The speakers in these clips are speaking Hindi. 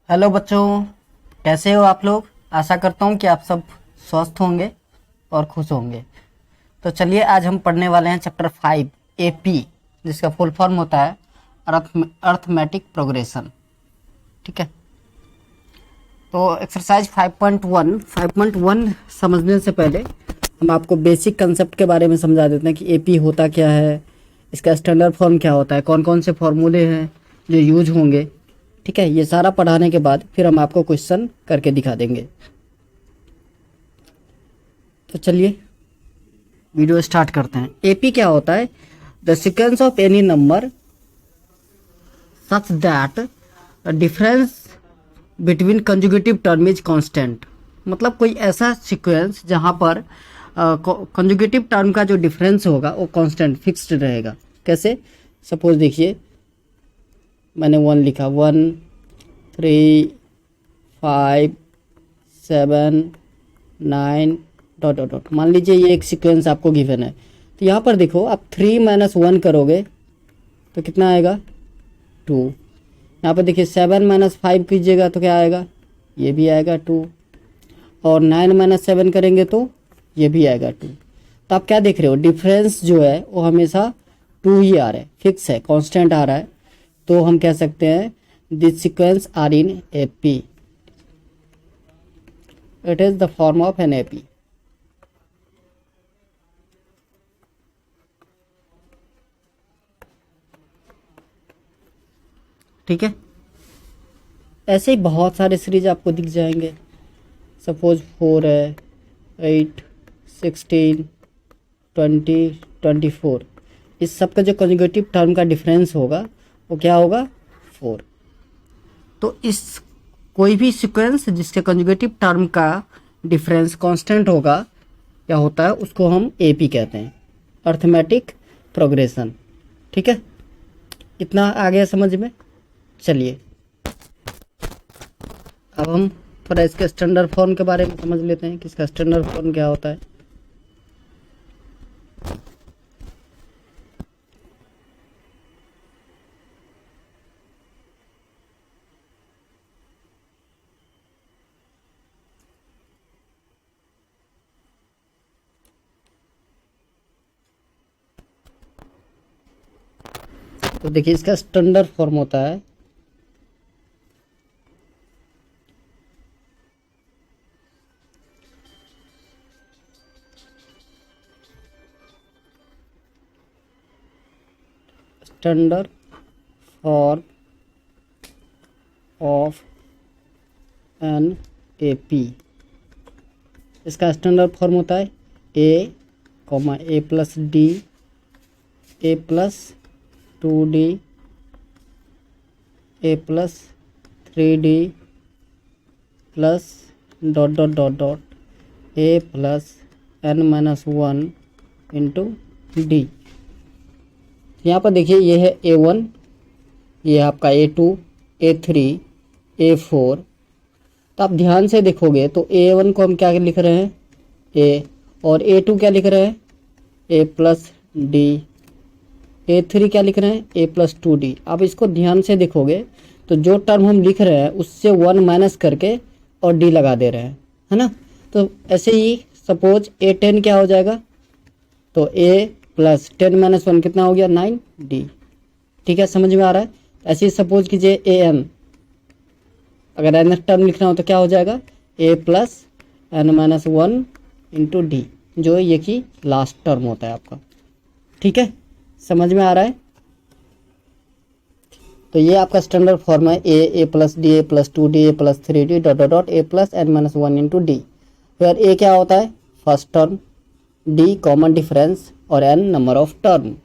हेलो बच्चों, कैसे हो आप लोग। आशा करता हूँ कि आप सब स्वस्थ होंगे और खुश होंगे। तो चलिए आज हम पढ़ने वाले हैं चैप्टर 5 एपी, जिसका फुल फॉर्म होता है अर्थमेटिक प्रोग्रेशन। ठीक है। तो एक्सरसाइज 5.1 समझने से पहले हम आपको बेसिक कंसेप्ट के बारे में समझा देते हैं कि एपी होता क्या है, इसका स्टैंडर्ड फॉर्म क्या होता है, कौन कौन से फॉर्मूले हैं जो यूज होंगे। ठीक है, ये सारा पढ़ाने के बाद फिर हम आपको क्वेश्चन करके दिखा देंगे। तो चलिए वीडियो स्टार्ट करते हैं। एपी क्या होता है? The sequence of any number such that difference between conjugative term is constant. मतलब कोई ऐसा सीक्वेंस जहां पर कंजुगेटिव टर्म का जो डिफरेंस होगा वो कांस्टेंट फिक्स्ड रहेगा। कैसे? सपोज देखिए, मैंने 1 लिखा, 1 3 5 7 9 डॉट डॉट डॉट। मान लीजिए ये एक सीक्वेंस आपको गिवन है। तो यहाँ पर देखो, आप 3 - 1 करोगे तो कितना आएगा? 2। यहाँ पर देखिए 7 - 5 कीजिएगा तो क्या आएगा? ये भी आएगा 2। और 9 - 7 करेंगे तो ये भी आएगा 2। तो आप क्या देख रहे हो? डिफरेंस जो है वो हमेशा 2 ही आ रहा है, फिक्स है, कांस्टेंट आ रहा है। तो हम कह सकते हैं this sequence are in AP. It is the form of an AP. ठीक है। ऐसे ही बहुत सारे सीरीज आपको दिख जाएंगे। सपोज 4 है, 8 16 20 24। इस सब का जो कंजुगेटिव टर्म का डिफरेंस होगा वो क्या होगा? 4। तो इस कोई भी सीक्वेंस जिसके कंजुगेटिव टर्म का डिफरेंस कांस्टेंट होगा या होता है उसको हम एपी कहते हैं, अर्थमेटिक प्रोग्रेशन। ठीक है, इतना आ गया समझ में। चलिए अब हम थोड़ा इसके स्टैंडर्ड फॉर्म के बारे में समझ लेते हैं कि इसका स्टैंडर्ड फॉर्म क्या होता है। तो देखिए इसका स्टैंडर्ड फॉर्म होता है standard form of an AP. इसका स्टैंडर्ड फॉर्म होता है a comma a plus d, a plus 2d, a plus 3d plus dot dot dot dot a plus n-1 into d. यहाँ पर देखिए ये है A1, ये है आपका A2, A3, A4। तो आप ध्यान से देखोगे तो A1 को हम क्या लिख रहे हैं? A। और A2 क्या लिख रहे हैं? A plus D. A3 क्या लिख रहे हैं? A plus 2d। आप इसको ध्यान से देखोगे तो जो टर्म हम लिख रहे हैं उससे 1 माइनस करके और d लगा दे रहे हैं, है ना। तो ऐसे ही सपोज A10 क्या हो जाएगा? तो A प्लस 10 - 1 कितना हो गया? 9d। ठीक है, समझ में आ रहा है। ऐसे ही सपोज कीजिए an, अगर n टर्म लिखना हो तो क्या हो जाएगा? A plus n-1 into D, जो ये कि लास्ट टर्म होता है आपका। ठीक है, समझ में आ रहा है। तो ये आपका स्टैंडर्ड फॉर्म है a plus d, a plus 2d, a plus 3d dot dot dot a plus n-1 into d. फिर ए क्या होता है? First term, d common difference और n number of term.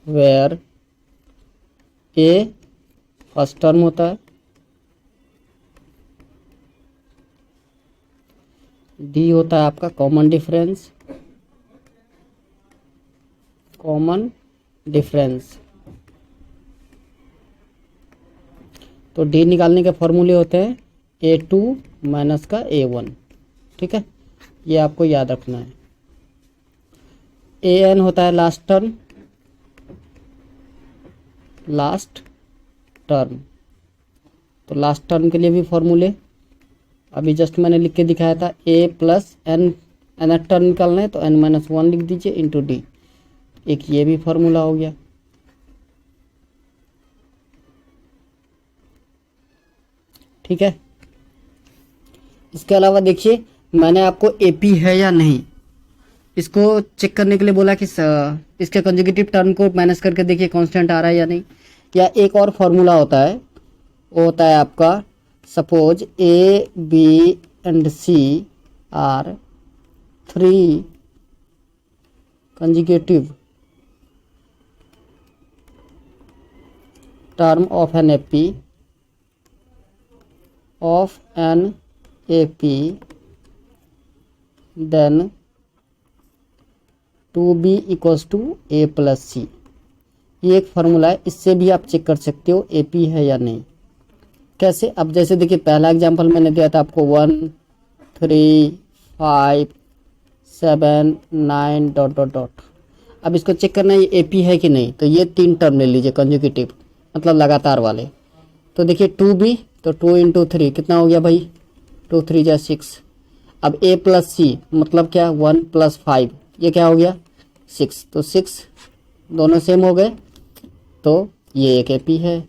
Where a first term होता है, डी होता है आपका कॉमन डिफरेंस, कॉमन डिफरेंस। तो डी निकालने के फॉर्मूले होते हैं A2 माइनस का A1। ठीक है, ये आपको याद रखना है। ए एन होता है लास्ट टर्म, लास्ट टर्म। तो लास्ट टर्म के लिए भी फॉर्मूले अभी जस्ट मैंने लिख के दिखाया था, ए प्लस एन, एन टर्म निकालना है तो एन माइनस वन लिख दीजिए इंटू डी। एक ये भी फॉर्मूला हो गया। ठीक है, इसके अलावा देखिए मैंने आपको एपी है या नहीं इसको चेक करने के लिए बोला कि इसके कंजुगेटिव टर्म को माइनस करके देखिए कांस्टेंट आ रहा है या नहीं। या एक और फॉर्मूला होता है, वो होता है आपका suppose a b and c are three conjugative term of an AP of an AP then 2b equals to a plus c. ये एक फार्मूला है, इससे भी आप चेक कर सकते हो एपी है या नहीं। कैसे? अब जैसे देखिए पहला एग्जांपल मैंने दिया था आपको 1 3 5 7 9 डॉट डॉट डॉट। अब इसको चेक करना है ये एपी है कि नहीं, तो ये 3 टर्म ले लीजिए कंजुगेटिव, मतलब लगातार वाले। तो देखिए 2b तो 2 इंटू 3 कितना हो गया भाई, 2 3 जा 6। अब a प्लस सी मतलब क्या, 1 प्लस 5 ये क्या हो गया 6, तो 6 दोनों सेम हो गए, तो ये एक एपी है।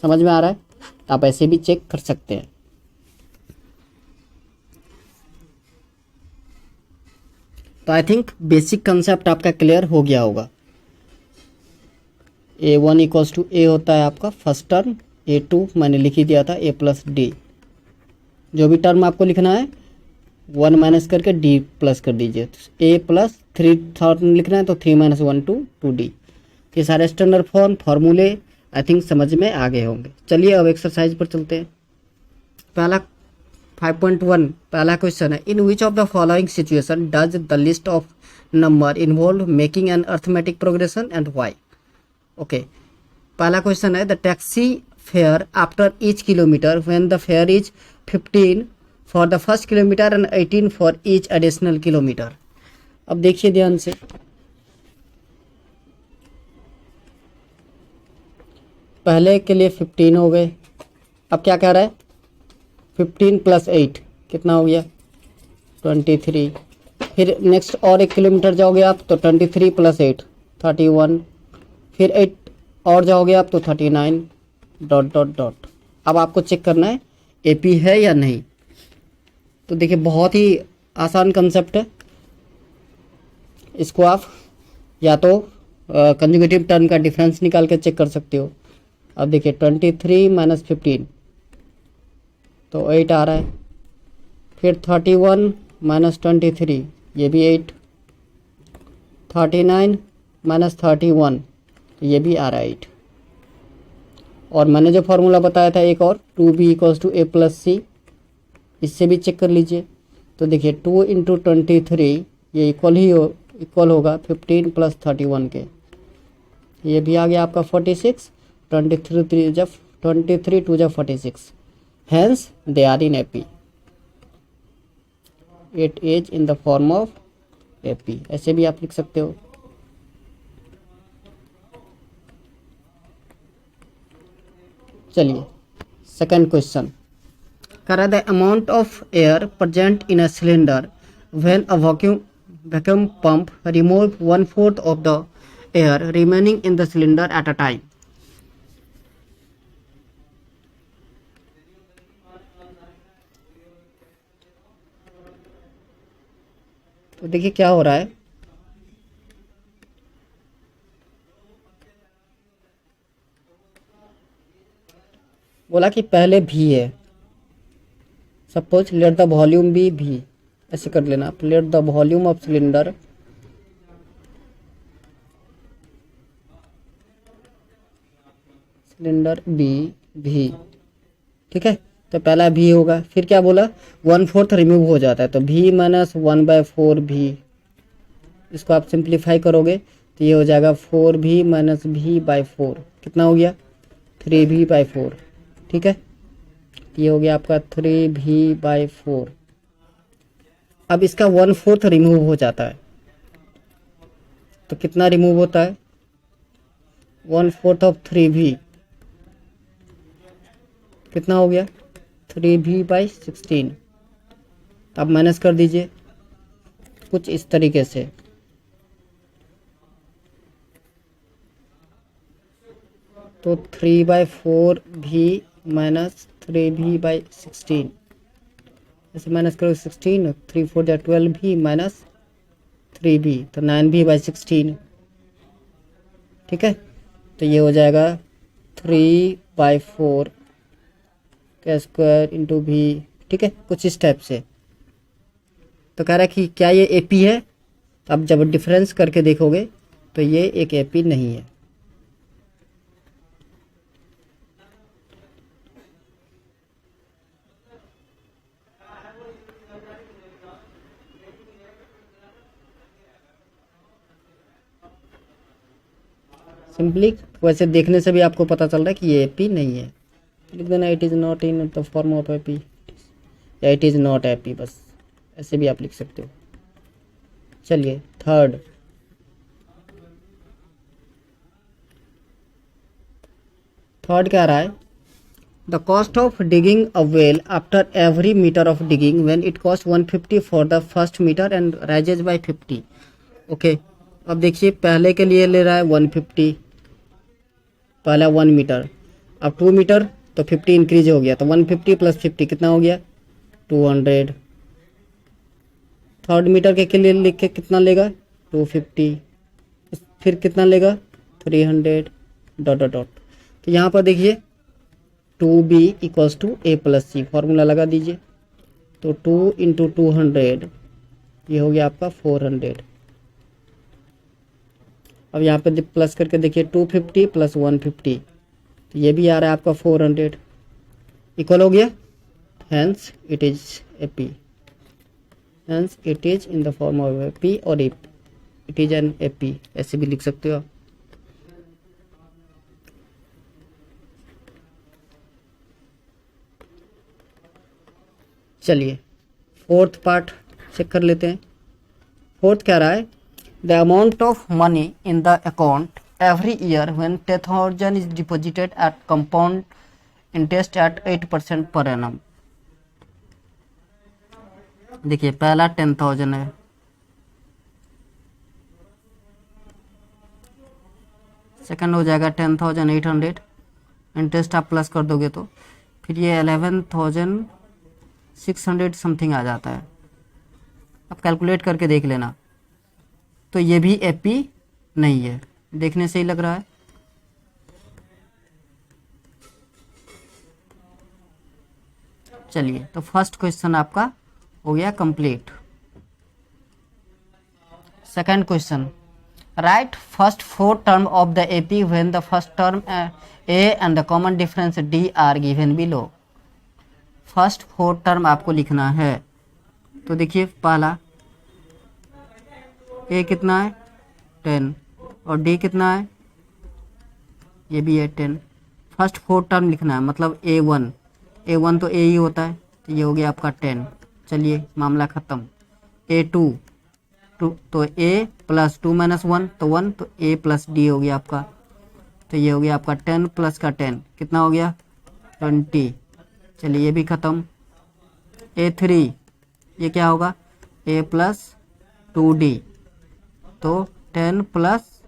समझ में आ रहा है? आप ऐसे भी चेक कर सकते हैं। तो आई थिंक बेसिक कंसेप्ट आपका क्लियर हो गया होगा। a1 इक्वल्स टू ए होता है आपका फर्स्ट टर्म, a2 मैंने लिख ही दिया था a प्लस डी। जो भी टर्म आपको लिखना है 1 माइनस करके d प्लस कर दीजिए। तो a प्लस 3 टर्म लिखना है तो 3 माइनस 1 टू डी। ये सारे स्टैंडर्ड फॉर्मूले आई थिंक समझ में आ गए होंगे। चलिए अब एक्सरसाइज पर चलते हैं। पहला 5.1 पहला क्वेश्चन है, in which of the following situation does the list of number involve making an arithmetic progression and why. Okay, पहला क्वेश्चन है the taxi fare after each kilometre when the fare is 15 for the first kilometre and 18 for each additional kilometre. अब देखिए ध्यान से, पहले के लिए 15 हो गए, अब क्या कह रहा है 15 प्लस 8 कितना हो गया 23। फिर नेक्स्ट और 1 किलोमीटर जाओगे आप तो 23 प्लस 8 31, फिर 8 और जाओगे आप तो 39 डॉट डॉट डॉट। अब आपको चेक करना है एपी है या नहीं। तो देखिए बहुत ही आसान कंसेप्ट है, इसको आप या तो कंजुगेटिव टर्म का डिफरेंस निकाल के चेक कर सकते हो। अब देखिए 23 माइनस 15 तो 8 आ रहा है, फिर 31 माइनस 23 ये भी 8, 39 माइनस 31 तो ये भी आ रहा है 8। और मैंने जो फार्मूला बताया था एक और 2b equals to a plus c, इससे भी चेक कर लीजिए। तो देखिए 2 इंटू 23 ये इक्वल होगा 15 प्लस 31 के, ये भी आ गया आपका 46, 23 टू जा 46, hence they are in AP, it is in the form of AP. ऐसे भी आप लिख सकते हो। चलिए सेकंड क्वेश्चन कह रहा है the amount of air present in a cylinder when a vacuum pump remove 1/4 of the air remaining in the cylinder at a time. तो देखिए क्या हो रहा है, बोला कि पहले भी है, suppose let the volume be भी, ऐसे कर लेना आप, let the volume of cylinder be भी। ठीक है, तो पहला भी होगा, फिर क्या बोला 1/4 रिमूव हो जाता है तो भी माइनस 1/4 भी। इसको आप सिंप्लीफाई करोगे तो ये हो जाएगा 4v माइनस v/4 कितना हो गया 3v/4। ठीक है, ये हो गया आपका 3v/4। अब इसका 1/4 रिमूव हो जाता है तो कितना रिमूव होता है, 1/4 ऑफ 3v, कितना हो गया 3v/16। अब माइनस कर दीजिए कुछ इस तरीके से, तो 3/4v माइनस 3v/16, ऐसे माइनस करो 16, 3/4 या 12v माइनस 3v, तो 9v/16। ठीक है, तो ये हो जाएगा 3/4 का स्क्वायर इंटू v। ठीक है, कुछ इस टाइप से। तो कह रहा है कि क्या ये एपी है, अब जब डिफरेंस करके देखोगे तो ये एक एपी नहीं है। सिंपली वैसे देखने से भी आपको पता चल रहा है कि ये एपी नहीं है। लिख देना it is not in the form of AP, या इट इज़ नॉट एपी, बस ऐसे भी आप लिख सकते हो। चलिए थर्ड, क्या रहा है, the cost of digging a well after every metre of digging when it cost 150 for the first metre and rises by 50। Okay, अब देखिए पहले के लिए ले रहा है 150, पहला 1 मीटर, अब 2 मीटर तो 50 इंक्रीज हो गया, तो 150 प्लस 50 कितना हो गया 200। थर्ड मीटर के लिए लिख के कितना लेगा 250, फिर कितना लेगा 300 डॉट डॉट डॉट। तो यहाँ पर देखिए 2b equals to a plus C, formula लगा दीजिए, तो 2 इंटू 200 ये हो गया आपका 400। अब यहाँ पे प्लस करके देखिए 250 प्लस 150, तो ये भी आ रहा है आपका 400, इक्वल हो गया, hence it is AP, hence it is in the form of AP और इट इज एन एपी, ऐसे भी लिख सकते हो आप। चलिए फोर्थ पार्ट चेक कर लेते हैं। फोर्थ कह रहा है the amount of money in the account every year when 10,000 is deposited at compound interest at 8% per annum. देखिए पहला 10,000 है, सेकंड हो जाएगा 10,800, इंटरेस्ट आप प्लस कर दोगे तो फिर ये 11,600 समथिंग आ जाता है। अब कैलकुलेट करके देख लेना, तो ये भी एपी नहीं है, देखने से ही लग रहा है। चलिए तो फर्स्ट क्वेश्चन आपका हो गया complete. Second question, right first 4 term of the AP when the first term A and the common difference D R given below. First 4 term आपको लिखना है, तो देखिए पहला ए कितना है 10 और डी कितना है, ये भी है 10। फर्स्ट 4 टर्म लिखना है, मतलब ए1 तो ए ही होता है, तो ये हो गया आपका 10। चलिए मामला ख़त्म। A2 तो a प्लस 2 माइनस 1 तो 1, तो a प्लस डी हो गया आपका, तो ये हो गया आपका 10 प्लस का 10 कितना हो गया 20। चलिए ये भी ख़त्म। A3 ये क्या होगा a प्लस 2d, तो 10 प्लस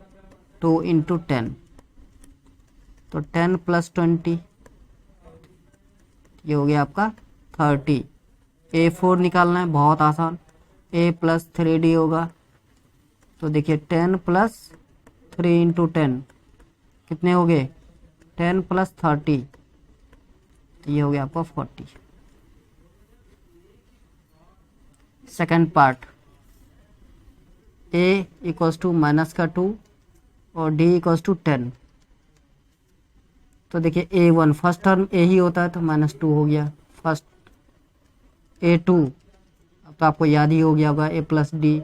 2 इंटू 10, तो 10 प्लस 20 ये हो गया आपका 30। A4 निकालना है, बहुत आसान, a प्लस 3d होगा, तो देखिए 10 प्लस 3 इंटू 10 कितने हो गए 10 प्लस 30, तो ये हो गया आपका 40। Second part, a equals to minus का 2 और d इक्वल्स टू 10, तो देखिए A1 फर्स्ट टर्म a ही होता है, तो माइनस 2 हो गया फर्स्ट। A2 अब तो आपको याद ही हो गया होगा a प्लस डी,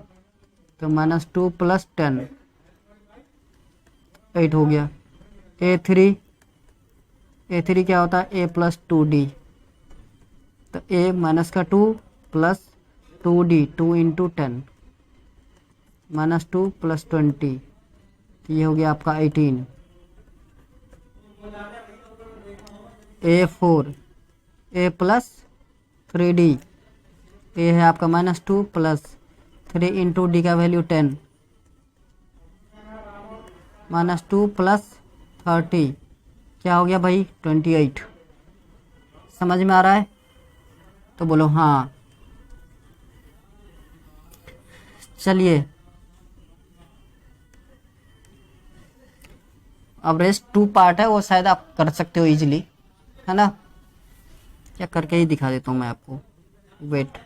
तो माइनस 2 प्लस 10 8 हो गया। A3 क्या होता है a प्लस 2d, तो a माइनस का 2 प्लस 2d 2 इंटू 10, -2 + 20, ये हो गया आपका 18। A4 A प्लस 3D, ए है आपका -2 + 3 इंटू डी का वैल्यू 10, -2 + 30 क्या हो गया भाई 28। समझ में आ रहा है तो बोलो हाँ। चलिए अब रेस्ट 2 पार्ट है, वो शायद आप कर सकते हो इजीली, है ना। क्या करके ही दिखा देता हूँ मैं आपको, वेट।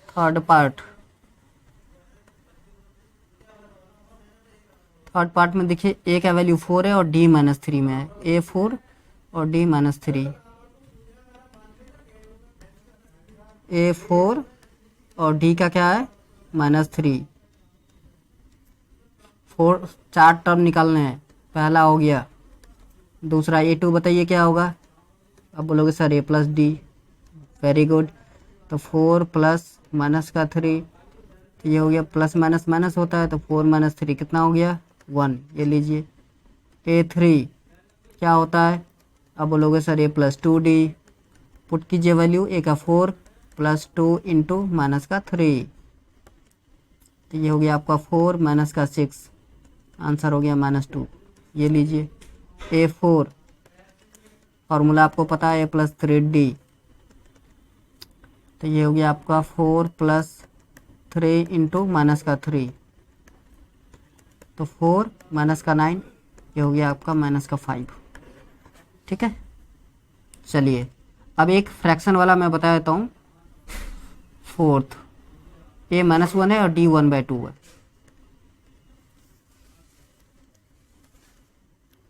थर्ड पार्ट में देखिए ए का वैल्यू 4 है और डी -3 में है, A4 और D -3, A4 और D का क्या है -3। 4 टर्म निकालने हैं, पहला हो गया। दूसरा A2 बताइए क्या होगा। अब बोलोगे sir A + D, very good. तो 4 प्लस माइनस का 3, तो ये हो गया प्लस माइनस माइनस होता है, तो 4 - 3 कितना हो गया 1, ये लीजिए। A3 क्या होता है। अब बोलोगे सर A + 2D, पुट कीजिए वैल्यू, A का 4 + 2 इंटू माइनस का 3, तो ये हो गया आपका 4 माइनस का 6, आंसर हो गया -2, ये लीजिए। A4 फॉर्मूला आपको पता है A + 3D, तो ये हो गया आपका 4 + 3 इंटू माइनस का 3, तो 4 माइनस का 9, ये हो गया आपका -5। ठीक है। चलिए अब एक फ्रैक्शन वाला मैं बता देता हूँ। फोर्थ A -1 है और D 1/2 है।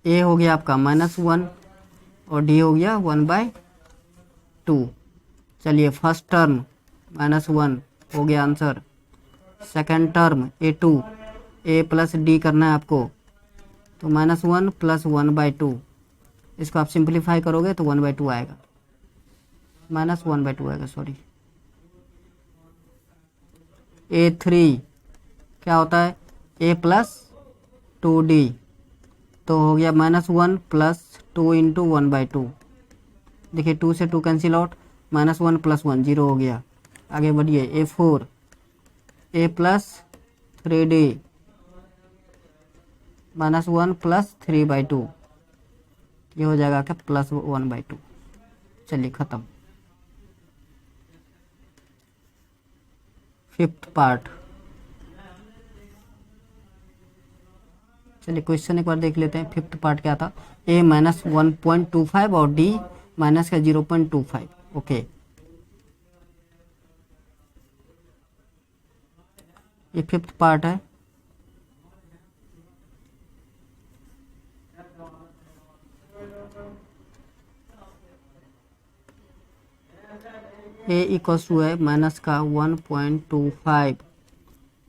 A हो गया आपका -1 और D हो गया 1/2। चलिए फर्स्ट टर्म -1 हो गया answer. Second term A2, A + D करना है आपको, तो -1 + 1/2, इसको आप सिंप्लीफाई करोगे तो 1/2 आएगा, -1/2 आएगा, सॉरी। A3 क्या होता है A + 2D, तो हो गया -1 + 2 इंटू 1/2। देखिए 2 से 2 कैंसिल आउट, -1 + 1 0 हो गया। आगे बढ़िए A4 A + 3D, -1 + 3/2, ये हो जाएगा क्या +1/2। चलिए ख़त्म। फिफ्थ पार्ट, चलिए क्वेश्चन एक बार देख लेते हैं। फिफ्थ पार्ट क्या था। A - 1.25 और D माइनस का 0.25। ओके, ये फिफ्थ पार्ट है। A = है माइनस का 1.25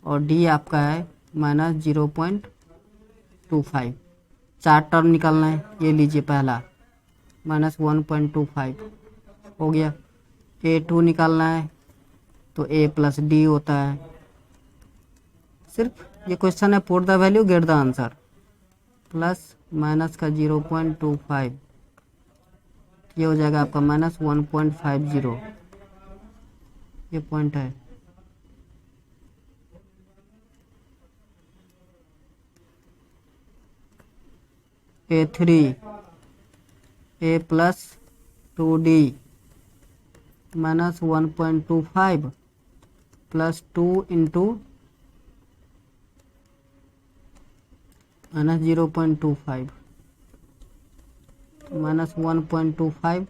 और D आपका है -0.25। 4 टर्म निकालना है, ये लीजिए पहला -1.25 हो गया। A2 निकालना है तो A + D होता है। सिर्फ ये क्वेश्चन है put the value get the answer, plus minus का 0.25, ये हो जाएगा आपका -1.50, ये पॉइंट है। A3 A + 2D -1.25 + 2 इंटू -0.25, -1.25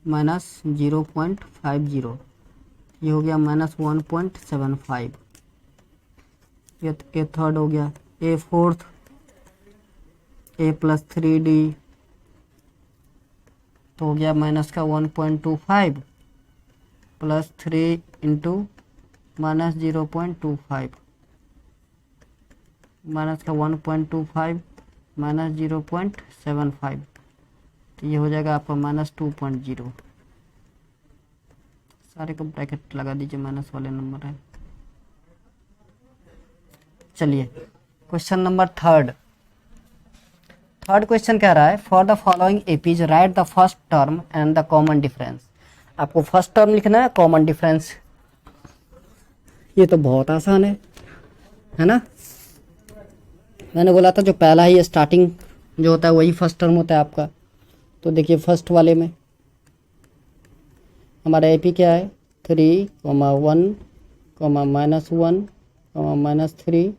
-0.50, ये हो गया -1.75, ये थर्ड हो गया। A4 A + 3D, तो हो गया -1.25 + 3 इंटू -0.25, माइनस का 1.25 माइनस 0.75, तो ये हो जाएगा आपका -2.0। सारे को ब्रैकेट लगा दीजिए, माइनस वाले नंबर है। चलिए क्वेश्चन नंबर थर्ड क्वेश्चन कह रहा है, for the following APs right the first term and the common difference. आपको फर्स्ट टर्म लिखना है, कॉमन डिफरेंस। ये तो बहुत आसान है ना। मैंने बोला था जो पहला ही स्टार्टिंग जो होता है वही फर्स्ट टर्म होता है आपका। तो देखिए फर्स्ट वाले में हमारा एपी क्या है, 3, 1, -1, -3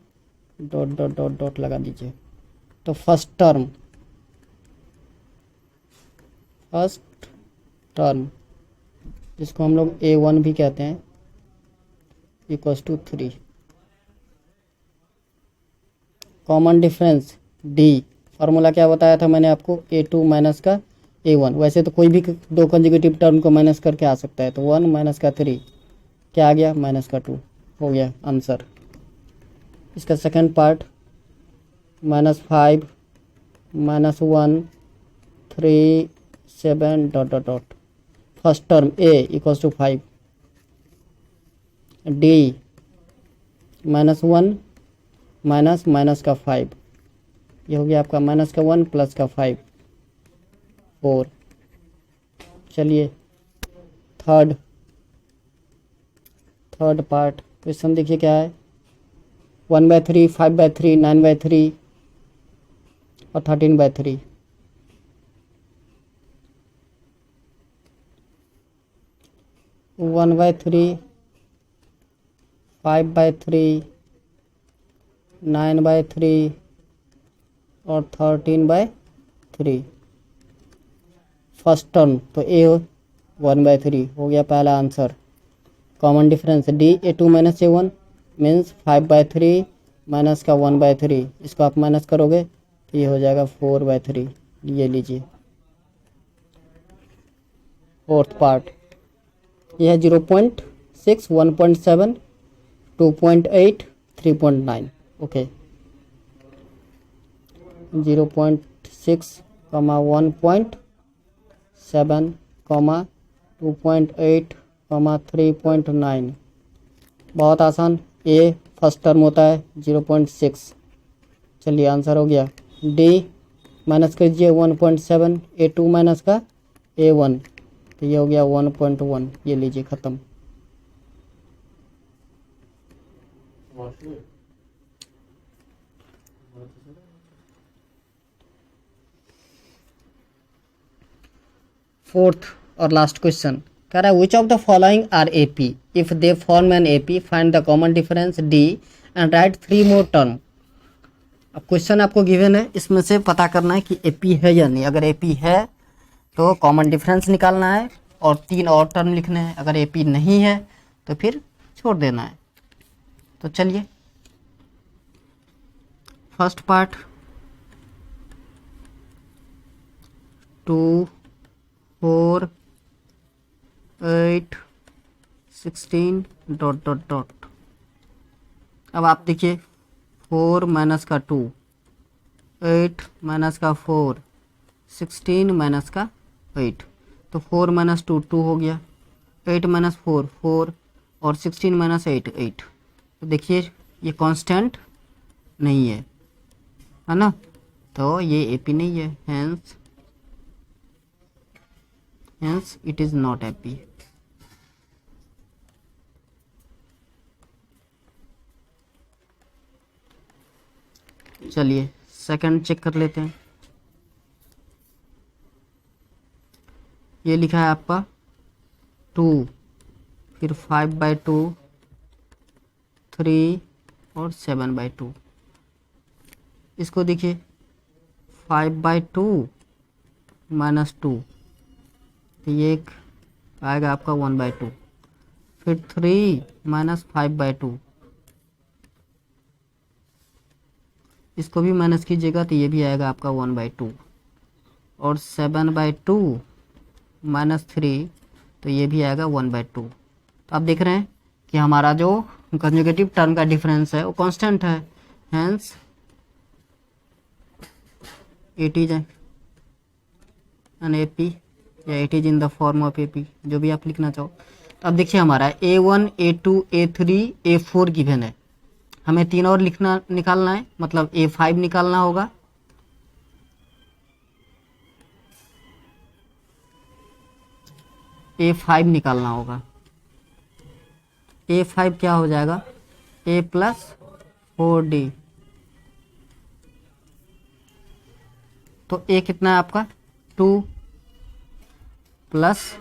डॉट डॉट डॉट डॉट लगा दीजिए। तो फर्स्ट टर्म जिसको हम लोग A1 भी कहते हैं, equals to 3। Common difference D, formula क्या बताया था मैंने आपको, A2 माइनस का A1। वैसे तो कोई भी दो कंजुगेटिव टर्म को माइनस करके आ सकता है, तो 1 माइनस का 3 क्या आ गया, -2 हो गया आंसर। इसका second part -5 -1 3 7 dot dot dot. First term A equals to 5, D -1 minus का 5, ये हो गया आपका माइनस का 1 प्लस का 5 4। चलिए थर्ड पार्ट क्वेश्चन देखिए क्या है, 1/3 5/3 9/3 और 13/3। 1/3 5/3 9/3 और 13/3। फर्स्ट टर्म तो A 1/3 हो गया पहला answer. Common difference D A2 minus A1 means 5/3 minus का 1/3, इसको आप माइनस करोगे तो ये हो जाएगा 4/3। ये लीजिए फोर्थ पार्ट, यह है 0.6 1.7 2.8 3.9। ओके 0.6, 1.7, 2.8, 3.9। बहुत आसान। A फर्स्ट टर्म होता है 0.6। चलिए आंसर हो गया। D माइनस कीजिए 1.7, A2 माइनस का A1, तो ये हो गया 1.1। ये लीजिए ख़त्म। फोर्थ और लास्ट क्वेश्चन कह रहा है, which of the following are AP, if they form an AP find the common difference D and write 3 more term. अब क्वेश्चन आपको गिवन है, इसमें से पता करना है कि AP है या नहीं। अगर AP है तो कॉमन डिफरेंस निकालना है और 3 और टर्म लिखने हैं। अगर AP नहीं है तो फिर छोड़ देना है। तो चलिए first part 2 4 8 16 dot dot dot. अब आप देखिए 4 माइनस का 2, 8 माइनस का 4, 16 माइनस का 8, तो 4 माइनस 2 2 हो गया, 8 माइनस 4 4 और 16 माइनस 8 8। तो देखिए ये कांस्टेंट नहीं है ना, तो ये AP नहीं है, hence it is not AP। चलिए सेकंड चेक कर लेते हैं। ये लिखा है आपका 2, फिर 5/2 3 और 7/2। इसको देखिए 5/2 माइनस 2, तो ये एक आएगा आपका 1/2, फिर 3 माइनस 5/2, इसको भी माइनस कीजिएगा तो ये भी आएगा आपका 1/2, और 7/2 माइनस 3, तो ये भी आएगा 1/2। तो आप देख रहे हैं कि हमारा जो कंजुगेटिव टर्म का डिफरेंस है वो कांस्टेंट है, hence it is an AP या it is in the form of AP, जो भी आप लिखना चाहो। तो अब देखिए हमारा A1 A2 A3 A4 given है, हमें 3 और लिखना निकालना है, मतलब A5 निकालना होगा। A5 निकालना होगा। A5 क्या हो जाएगा, A प्लस 4D। तो A कितना है आपका 2 प्लस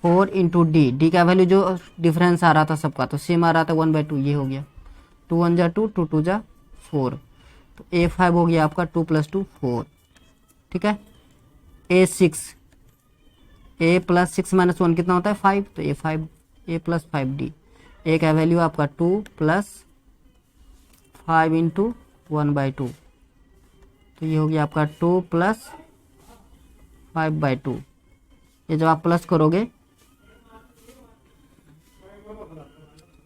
4 इंटू डी, डी का वैल्यू जो डिफरेंस आ रहा था सबका तो सेम आ रहा था 1/2, ये हो गया 2 1 जा 2 2 2 जा 4। तो A5 हो गया आपका 2 + 2 4। ठीक है। A6, A प्लस 6 - 1 कितना होता है 5, तो A5 A plus 5D। A का वैल्यू आपका 2 प्लस 5 इंटू 1/2, तो ये हो गया आपका 2 प्लस 5/2। ये जब आप प्लस करोगे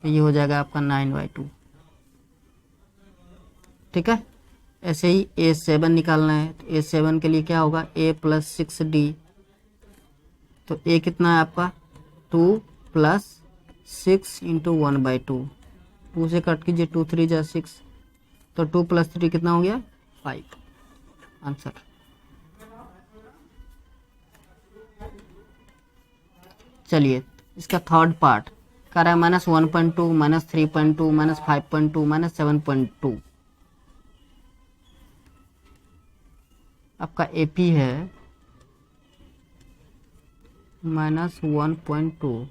तो ये हो जाएगा आपका 9/2। ठीक है। ऐसे ही A7 निकालना है, तो A7 के लिए क्या होगा A प्लस 6D। तो A कितना है आपका 2 प्लस 6 इंटू 1/2, 2 से कट कीजिए 2 3 जा 6, तो 2 + 3 कितना हो गया 5 आंसर। चलिए इसका थर्ड पार्ट कर रहा है -1.2 -3.2 -5.2 -7.2। आपका AP है -1.2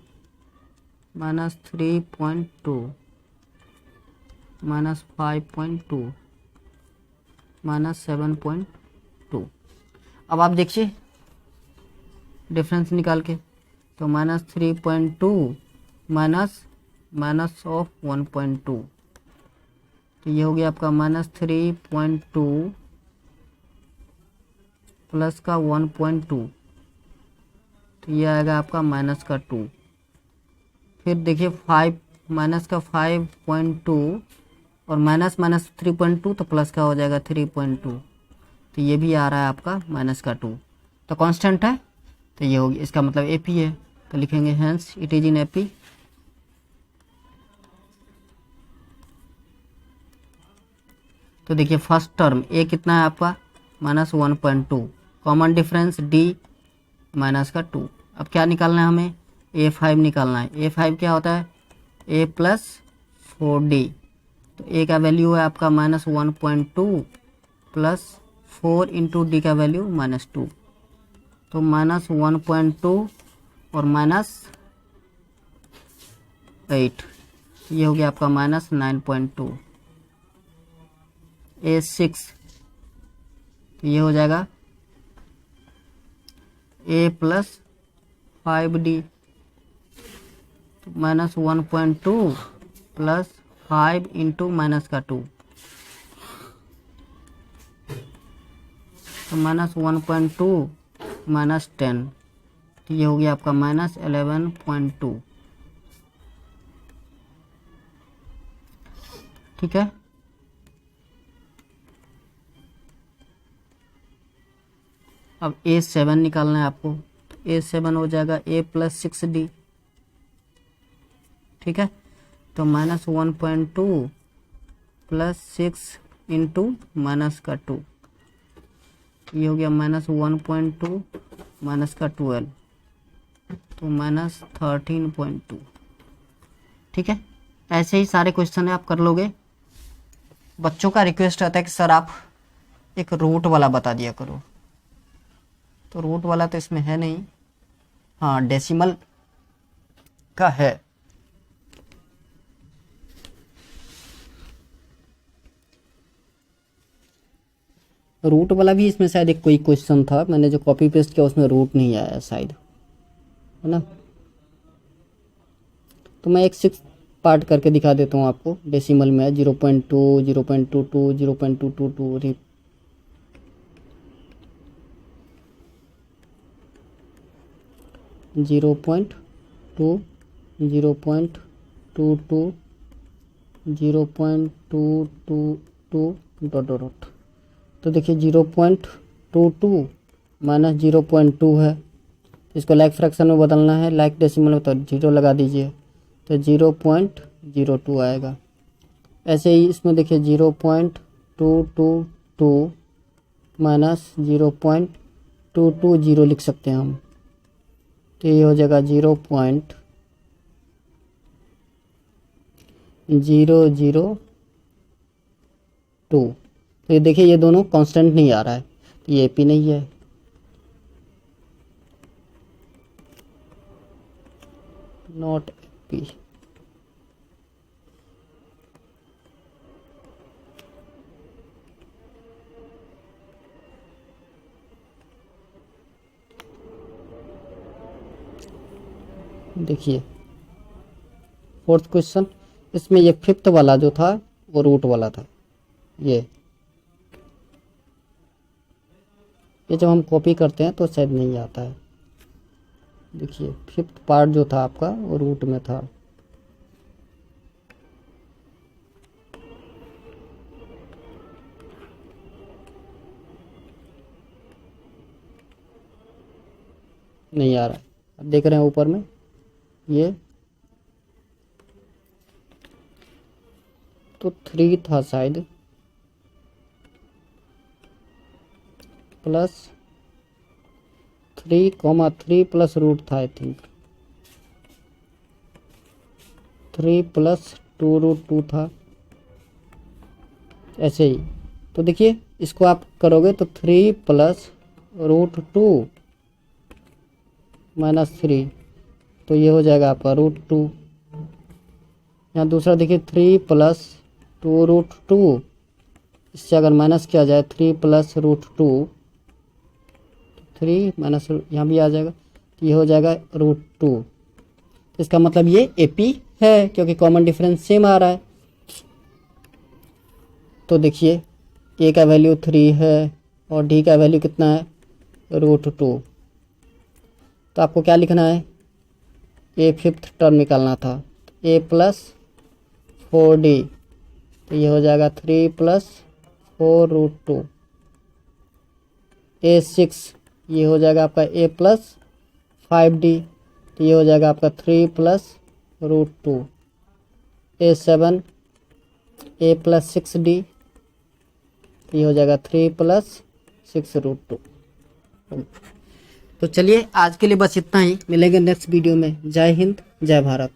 -3.2 -5.2 -7.2। अब आप देखिए डिफरेंस निकाल के, तो -3.2 माइनस ऑफ 1.2, तो ये हो गया आपका -3.2 प्लस का 1.2, तो ये आएगा आपका -2। फिर देखिए 5 माइनस का 5.2 और माइनस 3.2, तो प्लस का हो जाएगा 3.2, तो ये भी आ रहा है आपका -2। तो कांस्टेंट है, तो ये होगी, इसका मतलब AP है, तो लिखेंगे hence it is in AP। तो देखिए फर्स्ट टर्म A कितना है आपका -1.2, कॉमन डिफरेंस D -2। अब क्या निकालना है हमें A5 निकालना है। A5 क्या होता है A प्लस 4D, तो A का वैल्यू है आपका -1.2 प्लस 4 इंटू D का वैल्यू -2, तो -1.2 और -8, ये हो गया आपका -9.2। A6, तो ये हो जाएगा A प्लस 5D, तो -1.2 प्लस 5 इंटू -2, तो -1.2 -10, तो ये हो गया आपका -11.2। ठीक है। अब A7 निकालना है आपको, तो A7 हो जाएगा A प्लस 6D। ठीक है। तो -1.2 प्लस 6 इंटू -2, ये हो गया -1.2 -12, तो -13.2। ठीक है। ऐसे ही सारे क्वेश्चन है आप कर लोगे। बच्चों का रिक्वेस्ट रहता है कि सर आप एक रूट वाला बता दिया करो, तो रूट वाला तो इसमें है नहीं, हाँ डेसिमल का है। रूट वाला भी इसमें शायद एक कोई क्वेश्चन था, मैंने जो कॉपी पेस्ट किया उसमें रूट नहीं आया शायद, है ना। तो मैं एक 6 पार्ट करके दिखा देता हूँ आपको। डेसिमल में 0.2 0.22 0.222 0.2 0.22 0.222 ... तो देखिए 0.2 22 माइनस 0.2 है। इसको लाइक फ्रैक्शन में बदलना है, लाइक डेसिमल में तो 0 लगा दीजिए, तो 0.02 आएगा। ऐसे ही इसमें देखिए 0.222 माइनस 0.220 लिख सकते हैं हम, तो ये हो जाएगा 0.002। तो ये देखिए ये दोनों कांस्टेंट नहीं आ रहा है, तो ये एपी नहीं है। Not AP. देखिए फोर्थ क्वेश्चन, इसमें ये फिफ्थ वाला जो था वो रूट वाला था। ये जब हम कॉपी करते हैं तो शायद नहीं आता है। देखिए फिफ्थ पार्ट जो था आपका वो रूट में था। नहीं आ रहा है, अब देख रहे हैं ऊपर में ये तो 3 था शायद, प्लस 3 प्लस रूट था आई थिंक, 3 प्लस 2√2 था ऐसे ही। तो देखिए इसको आप करोगे तो 3 प्लस √2 माइनस 3, तो ये हो जाएगा आपका √2। यहाँ दूसरा देखिए 3 प्लस 2√2, इससे अगर माइनस किया जाए 3 प्लस √2, 3 माइनस यहाँ भी आ जाएगा, तो ये हो जाएगा √2। इसका मतलब ये एपी है क्योंकि कॉमन डिफरेंस सेम आ रहा है। तो देखिए ए का वैल्यू 3 है और डी का वैल्यू कितना है √2। तो आपको क्या लिखना है, ए फिफ्थ टर्म निकालना था, ए प्लस 4d, तो ये हो जाएगा 3 प्लस 4√2। A6 ये हो जाएगा आपका a प्लस 5d, तो ये हो जाएगा आपका 3 plus √2। A7 a plus 6d, तो ये हो जाएगा 3 प्लस 6√2। तो चलिए आज के लिए बस इतना ही, मिलेंगे नेक्स्ट वीडियो में। जय हिंद, जय भारत।